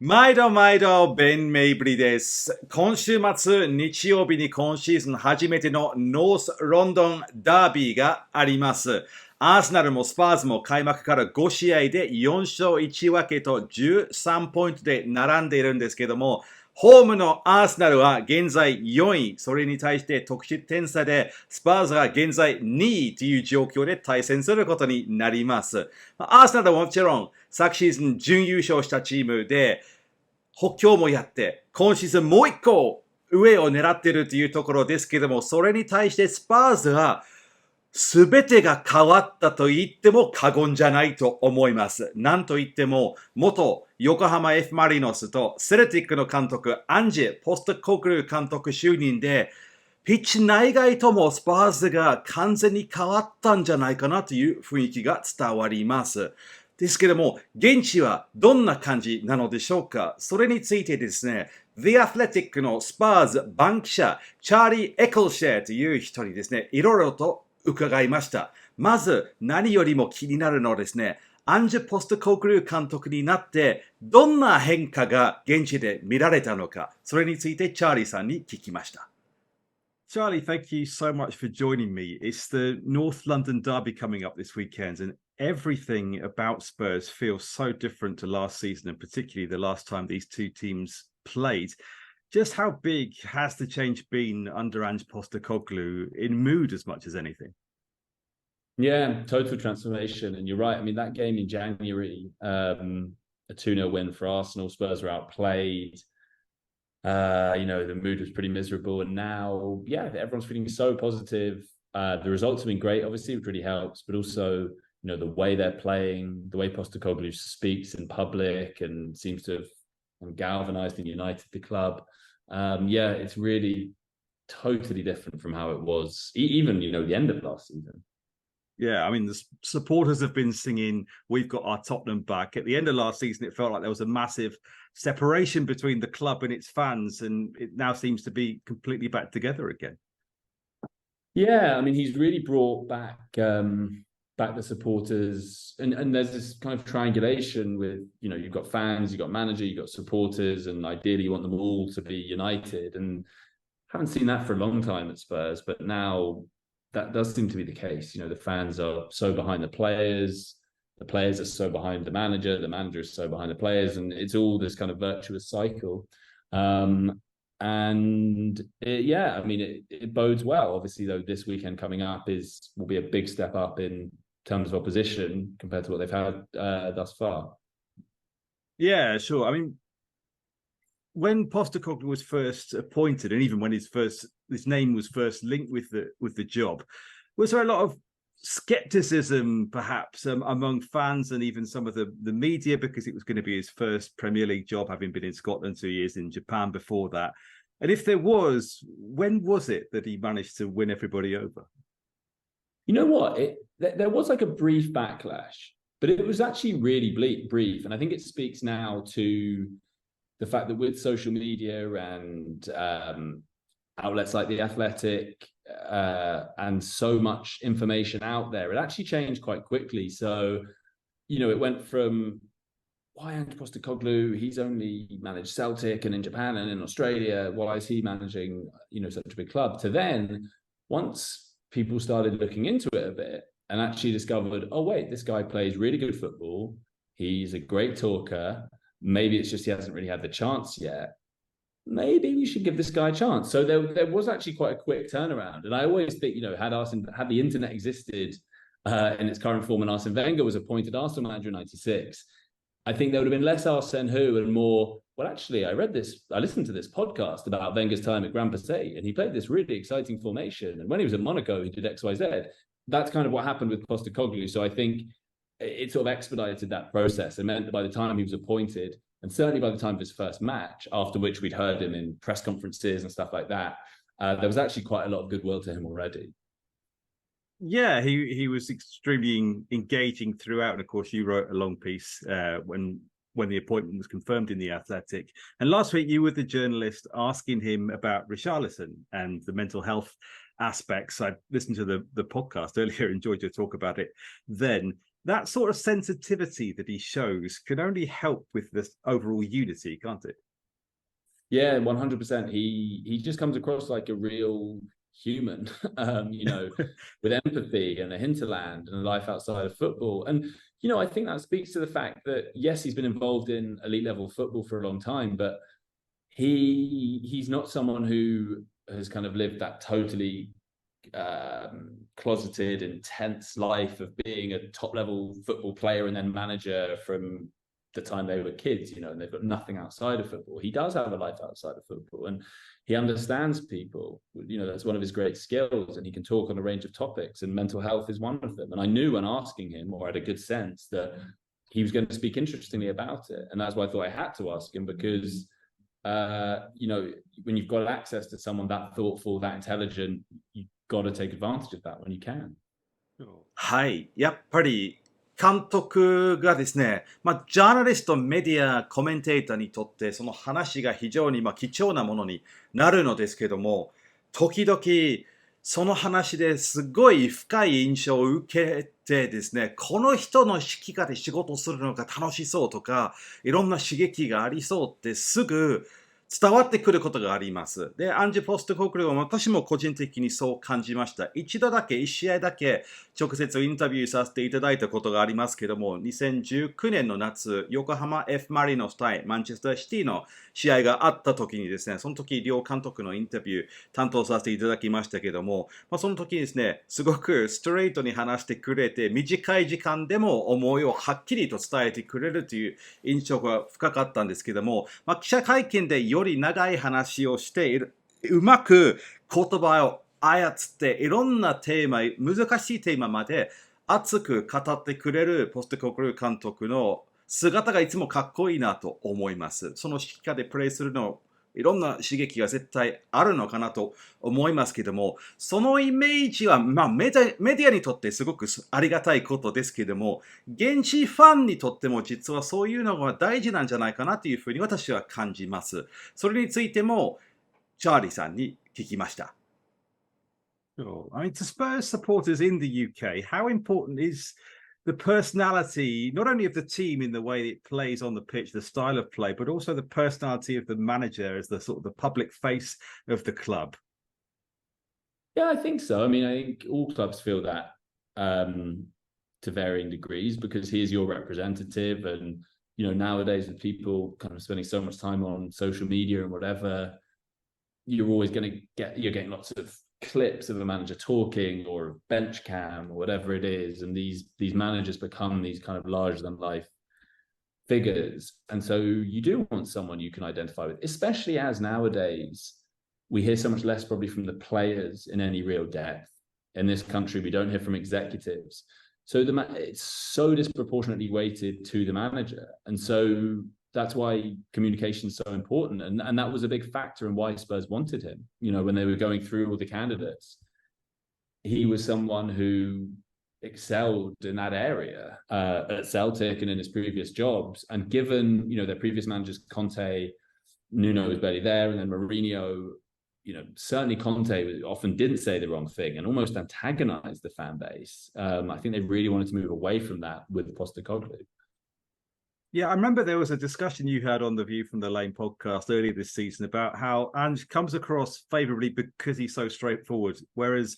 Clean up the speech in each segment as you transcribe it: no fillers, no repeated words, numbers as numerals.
毎度毎度、ベン・メイブリです。今週末、日曜日に今シーズン初めてのノースロンドンダービーがあります。アーセナルもスパーズも開幕から5試合で4勝1分けと13ポイントで並んでいるんですけども、ホームのアーセナルは現在4位、それに対して得失点差でスパーズが現在2位という状況で対戦することになります。アーセナルはもちろん昨シーズン準優勝したチームで補強もやって、今シーズンもう一個上を狙っているというところですけども、それに対してスパーズは全てが変わったと言っても過言じゃないと思います。なんと言っても、元横浜 F マリノスとセルティックの監督、アンジェ、ポストコグル監督就任で、ピッチ内外ともスパーズが完全に変わったんじゃないかなという雰囲気が伝わります。ですけども、現地はどんな感じなのでしょうか。それについてですね、The Athletic のスパーズ番記者、チャーリー・エクルシェアという人にですね、いろいろと伺いました。まず何よりも気になるのはですね、アンジェ・ポストコグル監督になってどんな変化が現地で見られたのか、それについてチャーリーさんに聞きました。Charlie, thank you so much for joining me. It's the North London Derby coming up this weekend, and everything about Spurs feels so different to last season, and particularly the last time these two teams played. Just how big has the change been under Ange Postecoglou in mood as much as anything? Yeah, total transformation. And you're right. I mean, that game in January, a 2-0 win for Arsenal, Spurs were outplayed. The mood was pretty miserable. And now, everyone's feeling so positive. The results have been great, obviously, which really helps. But also, the way they're playing, the way Postecoglou speaks in public and seems to have galvanized and united the club. It's really totally different from how it was, even, the end of last season. Yeah, I mean, the supporters have been singing, "We've got our Tottenham back." At the end of last season, it felt like there was a massive separation between the club and its fans, and it now seems to be completely back together again. Yeah, I mean, he's really brought back the supporters, and there's this kind of triangulation with, you've got fans, you've got manager, you've got supporters, and ideally you want them all to be united. And haven't seen that for a long time at Spurs, but now that does seem to be the case. The fans are so behind the players are so behind the manager is so behind the players, and it's all this kind of virtuous cycle. It bodes well. Obviously, though, this weekend coming up will be a big step up in terms of opposition compared to what they've had thus far. Yeah, sure. I mean, when Postecoglou was first appointed, and even when his name was first linked with the job, was there a lot of skepticism, perhaps, among fans and even some of the media, because it was going to be his first Premier League job, having been in Scotland 2 years, in Japan before that? And if there was, when was it that he managed to win everybody over? You know what? There was like a brief backlash, but it was actually really brief. And I think it speaks now to the fact that with social media and outlets like The Athletic and so much information out there, it actually changed quite quickly. So, it went from, why Ange Postecoglou? He's only managed Celtic and in Japan and in Australia. Why is he managing, such a big club? To then, once people started looking into it a bit and actually discovered, oh, wait, this guy plays really good football. He's a great talker. Maybe it's just he hasn't really had the chance yet. Maybe we should give this guy a chance. So there was actually quite a quick turnaround. And I always think, had the internet existed in its current form and Arsene Wenger was appointed Arsenal manager in 96, I think there would have been less Arsene who and more, well, actually, I listened to this podcast about Wenger's time at Grand Passat, and he played this really exciting formation. And when he was at Monaco, he did X, Y, Z. That's kind of what happened with Postecoglou. So I think it sort of expedited that process. It meant that by the time he was appointed, and certainly by the time of his first match, after which we'd heard him in press conferences and stuff like that, there was actually quite a lot of goodwill to him already. Yeah, he was extremely engaging throughout. And of course, you wrote a long piece when the appointment was confirmed in The Athletic. And last week, you were the journalist asking him about Richarlison and the mental health aspects. I listened to the podcast earlier, enjoyed your talk about it then. that sort of sensitivity that he shows can only help with this overall unity, can't it? Yeah, 100%. He just comes across like a real human, with empathy and a hinterland and a life outside of football. And, I think that speaks to the fact that, yes, he's been involved in elite level football for a long time, but he's not someone who has kind of lived that totally closeted, intense life of being a top level football player and then manager from the time they were kids, and they've got nothing outside of football. He does have a life outside of football, and he understands people. That's one of his great skills, and he can talk on a range of topics, and mental health is one of them. And I knew when asking him, or I had a good sense that he was going to speak interestingly about it. And that's why I thought I had to ask him, because when you've got access to someone that thoughtful, that intelligent, you've got to take advantage of that when you can. はい。やっぱり監督がですね、ジャーナリスト、メディア、コメンテーターにとってその話が非常に貴重なものになるのですけども、時々その話ですごい深い印象を受けてですね、この人の指揮下で仕事するのが楽しそうとか、いろんな刺激がありそうってすぐ伝わってくることがあります。で、アンジェ・ポステコグルーは私も個人的にそう感じました。一試合だけ直接インタビューさせていただいたことがありますけども、2019年の夏、横浜 F マリノス対マンチェスターシティの試合があった時にですね、その時両監督のインタビュー担当させていただきましたけども、その時ですね、すごくストレートに話してくれて、短い時間でも思いをはっきりと伝えてくれるという印象が深かったんですけども、記者会見でより長い話をしている、うまく言葉を操っていろんなテーマ、難しいテーマまで熱く語ってくれるポステコグルー監督の姿がいつもかっこいいなと思います。その指揮下でプレーするの、いろんな刺激が絶対あるのかなと思いますけども、そのイメージは、メディアにとってすごくありがたいことですけども、現地ファンにとっても実はそういうのが大事なんじゃないかなというふうに私は感じます。それについても、チャーリーさんに聞きました。Sure. I mean, to Spurs supporters in the UK, how important is the personality, not only of the team in the way it plays on the pitch, the style of play, but also the personality of the manager as the sort of the public face of the club? Yeah, I think so. I mean, I think all clubs feel that to varying degrees, because he is your representative. And, nowadays with people kind of spending so much time on social media and whatever, you're always you're getting lots of clips of a manager talking, or a bench cam, or whatever it is, and these managers become these kind of larger than life figures. And so you do want someone you can identify with, especially as nowadays we hear so much less probably from the players in any real depth. In this country, we don't hear from executives, so it's so disproportionately weighted to the manager. And so that's why communication is so important. And that was a big factor in why Spurs wanted him. When they were going through all the candidates, he was someone who excelled in that area at Celtic and in his previous jobs. And given, their previous managers, Conte, Nuno was barely there, and then Mourinho, certainly Conte often didn't say the wrong thing and almost antagonized the fan base. I think they really wanted to move away from that with Postecoglou. Yeah, I remember there was a discussion you had on the View from the Lane podcast earlier this season about how Ange comes across favourably because he's so straightforward, whereas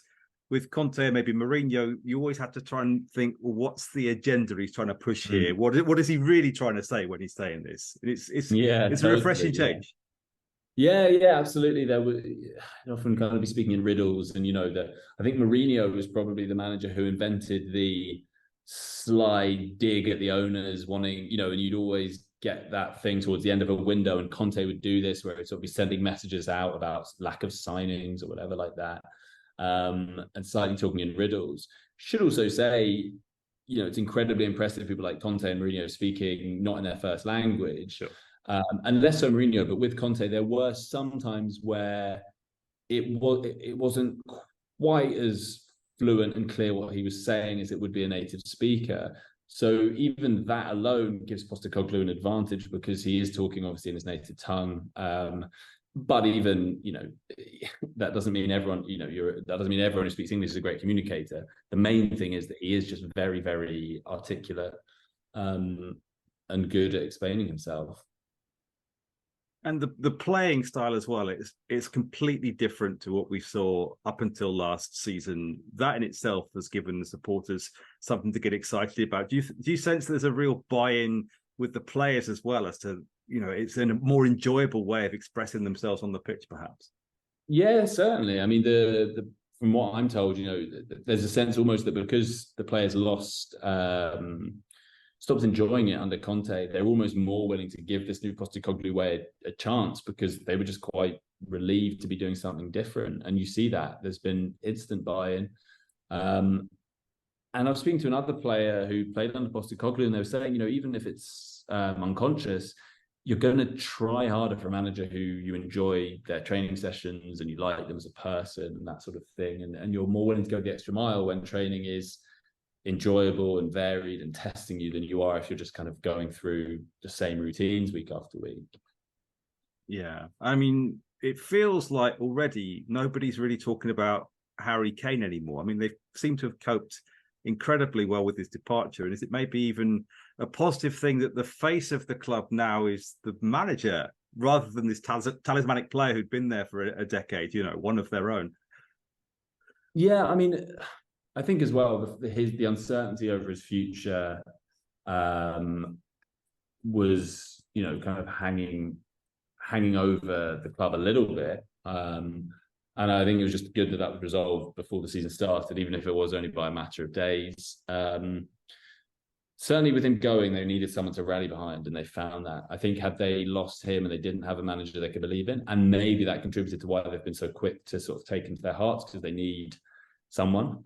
with Conte, maybe Mourinho, you always have to try and think, well, what's the agenda he's trying to push here? What is he really trying to say when he's saying this? It's totally, a refreshing change. Yeah, absolutely. There was often kind of be speaking in riddles, and I think Mourinho was probably the manager who invented the sly dig at the owners wanting, and you'd always get that thing towards the end of a window, and Conte would do this where he'd sort of be sending messages out about lack of signings or whatever like that, and slightly talking in riddles. Should also say, it's incredibly impressive people like Conte and Mourinho speaking not in their first language. Sure. And less so Mourinho, but with Conte, there were some times where it wasn't quite as fluent and clear what he was saying as it would be a native speaker. So even that alone gives Postecoglou an advantage, because he is talking obviously in his native tongue. But even, that doesn't mean everyone, that doesn't mean everyone who speaks English is a great communicator. The main thing is that he is just very, very articulate and good at explaining himself. And the playing style as well, it's completely different to what we saw up until last season. That in itself has given the supporters something to get excited about. Do you sense there's a real buy-in with the players as well as to, it's in a more enjoyable way of expressing themselves on the pitch, perhaps? Yeah, certainly. I mean, from what I'm told, there's a sense almost that because the players stopped enjoying it under Conte, they're almost more willing to give this new Postecoglou way a chance because they were just quite relieved to be doing something different. And you see that there's been instant buy-in. And I was speaking to another player who played under Postecoglou, and they were saying, even if it's unconscious, you're going to try harder for a manager who you enjoy their training sessions and you like them as a person and that sort of thing. And you're more willing to go the extra mile when training is enjoyable and varied and testing you than you are if you're just kind of going through the same routines week after week. Yeah. I mean, it feels like already nobody's really talking about Harry Kane anymore. I mean, they seem to have coped incredibly well with his departure. And is it maybe even a positive thing that the face of the club now is the manager rather than this talismanic player who'd been there for a decade, one of their own? Yeah, I mean, I think as well, the uncertainty over his future was, kind of hanging over the club a little bit. And I think it was just good that was resolved before the season started, even if it was only by a matter of days. Certainly with him going, they needed someone to rally behind, and they found that. I think had they lost him and they didn't have a manager they could believe in, and maybe that contributed to why they've been so quick to sort of take him to their hearts because they need someone.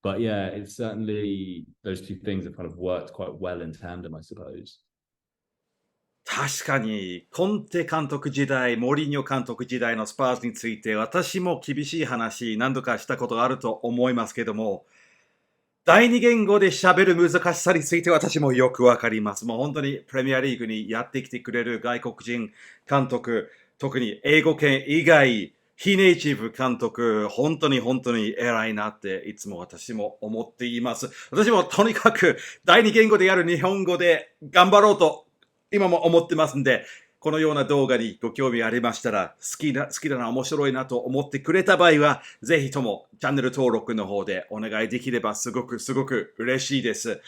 But yeah, it's certainly those two things have kind of worked quite well in tandem, I suppose. 確かに、コンテ監督時代、モリーニョ監督時代のスパーズについて、私も厳しい話、何度かしたことがあると思いますけども、第二言語で喋る難しさについて私もよくわかります。もう本当にプレミアリーグにやってきてくれる外国人監督、特に英語圏以外、非ネイティブ監督、本当に偉いなっていつも私も思っています。私もとにかく第二言語でやる日本語で頑張ろうと今も思ってますんで、このような動画にご興味ありましたら、好きだな、面白いなと思ってくれた場合は、ぜひともチャンネル登録の方でお願いできればすごく嬉しいです。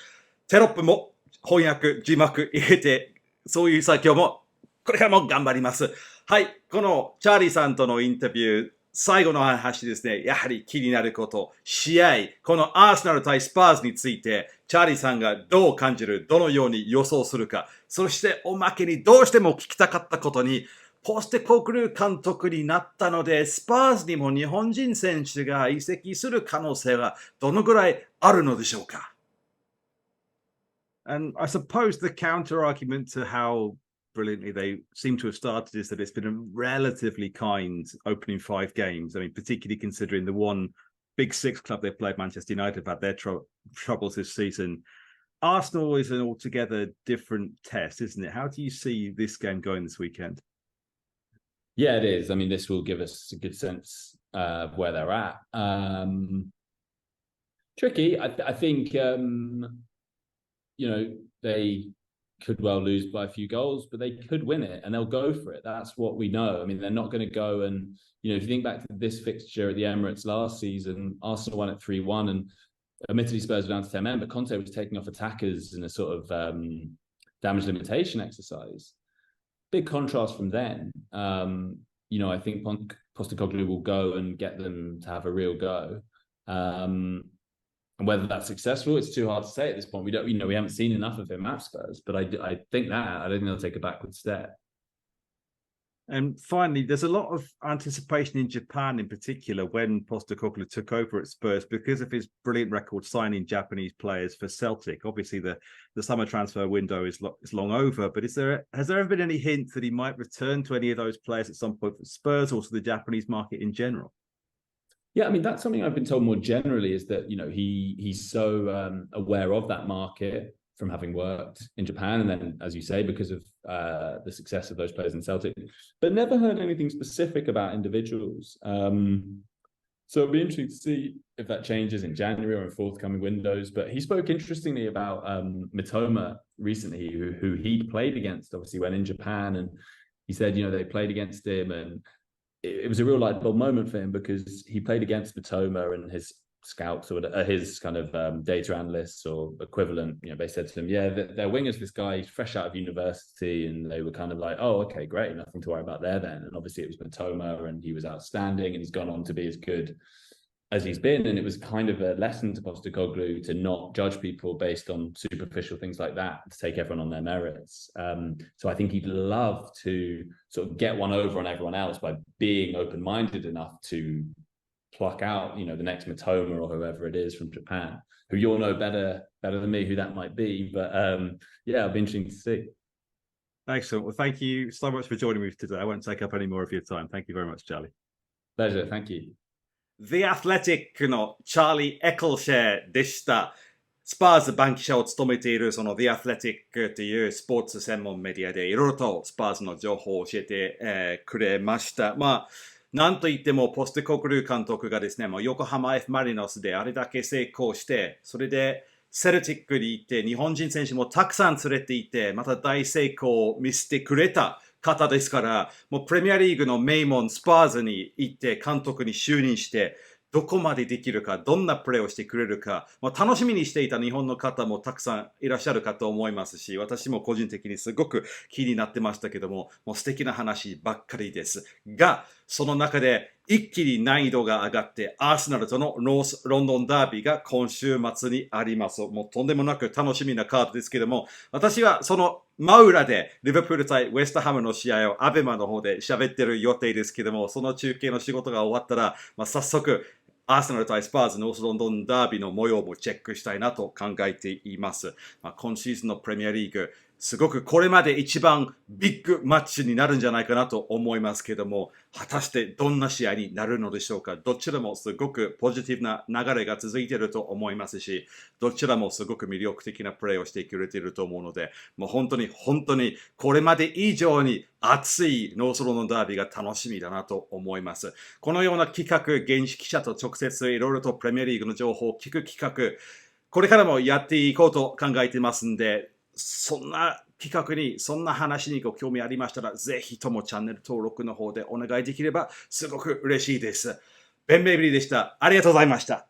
テロップも翻訳、字幕入れて、そういう作業もこれからも頑張ります。はい、このチャーリーさんとのインタビュー、最後の話ですね、やはり気になること、試合、このアーセナル対スパーズについて、チャーリーさんがどう感じる、どのように予想するか、そしておまけにどうしても聞きたかったことに、ポステコグルー監督になったので、スパーズにも日本人選手が移籍する可能性はどのぐらいあるのでしょうか? And I suppose the counter argument to how brilliantly they seem to have started is that it's been a relatively kind opening 5 games. I mean, particularly considering the one big 6 club they played, Manchester United, have had their troubles this season. Arsenal is an altogether different test, isn't it? How do you see this game going this weekend? Yeah, it is. I mean, this will give us a good sense of where they're at. Tricky. I think, they could well lose by a few goals, but they could win it and they'll go for it. That's what we know. I mean, they're not going to go and, if you think back to this fixture at the Emirates last season, Arsenal won at 3-1 and admittedly Spurs were down to 10 men, but Conte was taking off attackers in a sort of damage limitation exercise. Big contrast from then. I think Postecoglou will go and get them to have a real go. And whether that's successful, it's too hard to say at this point. We haven't seen enough of him at Spurs, but I don't think they'll take a backward step. And finally, there's a lot of anticipation in Japan in particular when Postecoglou took over at Spurs because of his brilliant record signing Japanese players for Celtic. Obviously, the summer transfer window is long over, but has there ever been any hint that he might return to any of those players at some point for Spurs or to the Japanese market in general? Yeah, I mean, that's something I've been told more generally is that, he's so aware of that market from having worked in Japan, and then, as you say, because of the success of those players in Celtic, but never heard anything specific about individuals. So it'll be interesting to see if that changes in January or in forthcoming windows. But he spoke interestingly about Mitoma recently, who he'd played against, obviously, when in Japan. And he said, they played against him, and it was a real light bulb moment for him, because he played against Mitoma, and his scouts or his kind of data analysts or equivalent, they said to him, yeah, their winger's this guy, he's fresh out of university, and they were kind of like, oh, okay, great, nothing to worry about there then. And obviously it was Mitoma, and he was outstanding, and he's gone on to be as good as he's been. And it was kind of a lesson to Postecoglou to not judge people based on superficial things like that, to take everyone on their merits. So I think he'd love to sort of get one over on everyone else by being open-minded enough to pluck out, the next Mitoma or whoever it is from Japan, who you'll know better than me who that might be. But yeah, it'll be interesting to see. Excellent. Well, thank you so much for joining me today. I won't take up any more of your time. Thank you very much, Charlie. Pleasure. Thank you. The Athletic の Charlie Eccleshare でした。スパーズ番記者を務めているその The Athletic というスポーツ専門メディアでいろいろとスパーズの情報を教えて、くれました。なんといってもポステコグルー監督がですね、もう横浜 F マリノスであれだけ成功して、それでセルティックに行って日本人選手もたくさん連れて行って、また大成功を見せてくれた方ですから、もうプレミアリーグの名門スパーズに行って監督に就任して、どこまでできるか、どんなプレーをしてくれるか、楽しみにしていた日本の方もたくさんいらっしゃるかと思いますし、私も個人的にすごく気になってましたけども、もう素敵な話ばっかりですが、その中で一気に難易度が上がって、アーセナルとのノースロンドンダービーが今週末にあります。もうとんでもなく楽しみなカードですけども、私はその真裏でリバプール対ウェストハムの試合をアベマの方で喋ってる予定ですけども、その中継の仕事が終わったら、早速アーセナル対スパーズノースロンドンダービーの模様もチェックしたいなと考えています。今シーズンのプレミアリーグ、すごくこれまで一番ビッグマッチになるんじゃないかなと思いますけども、果たしてどんな試合になるのでしょうか。どちらもすごくポジティブな流れが続いていると思いますし、どちらもすごく魅力的なプレーをしてくれていると思うので、もう本当にこれまで以上に熱いノースロンドンダービーが楽しみだなと思います。このような企画、現地記者と直接いろいろとプレミアリーグの情報を聞く企画、これからもやっていこうと考えていますんで、そんな企画に、そんな話にご興味ありましたら、ぜひともチャンネル登録の方でお願いできればすごく嬉しいです。ベン・メイブリーでした。ありがとうございました。